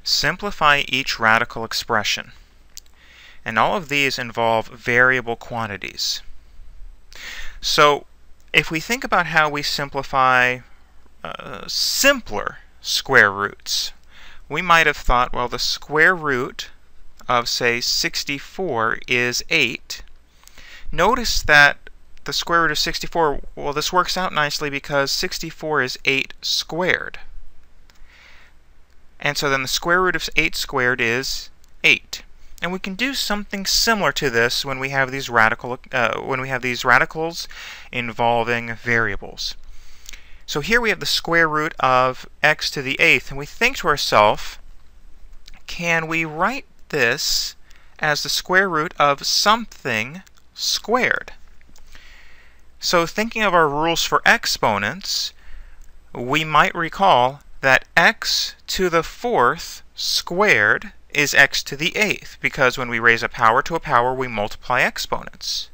Simplify each radical expression. And all of these involve variable quantities. So if we think about how we simplify simpler square roots, we might have thought, well, the square root of, say, 64 is 8. Notice that the square root of 64, well, this works out nicely because 64 is 8 squared. And so then the square root of 8 squared is 8. And we can do something similar to this when we have these radicals involving variables. So here we have the square root of x to the 8th, and we think to ourselves, can we write this as the square root of something squared? So thinking of our rules for exponents, we might recall that x to the 4th squared is x to the 8th, because when we raise a power to a power, we multiply exponents.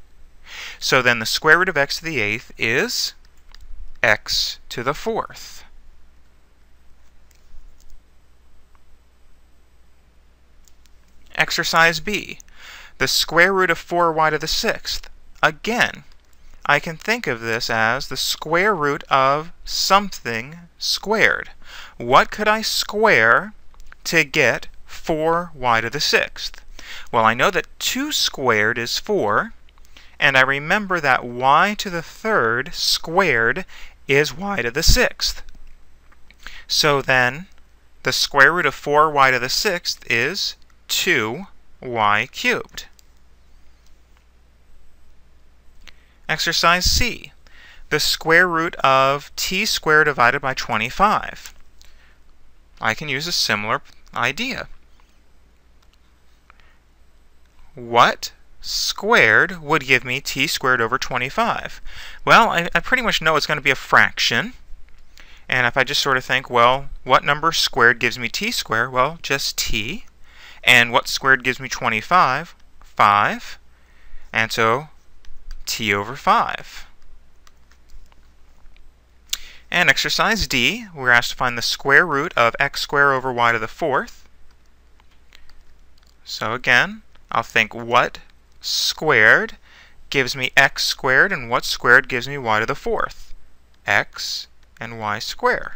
So then the square root of x to the 8th is x to the 4th. Exercise B. The square root of 4y to the 6th. Again, I can think of this as the square root of something squared. What could I square to get 4y to the 6th? Well, I know that 2 squared is 4, and I remember that y to the 3rd squared is y to the 6th. So then, the square root of 4y to the 6th is 2y cubed. Exercise C. The square root of t squared divided by 25. I can use a similar idea. What squared would give me t squared over 25? Well, I pretty much know it's going to be a fraction. And if I just sort of think, well, what number squared gives me t squared? Well, just t. And what squared gives me 25? 5. And so t over 5. And exercise D, we're asked to find the square root of x squared over y to the 4th. So again, I'll think what squared gives me x squared and what squared gives me y to the 4th? X and y squared.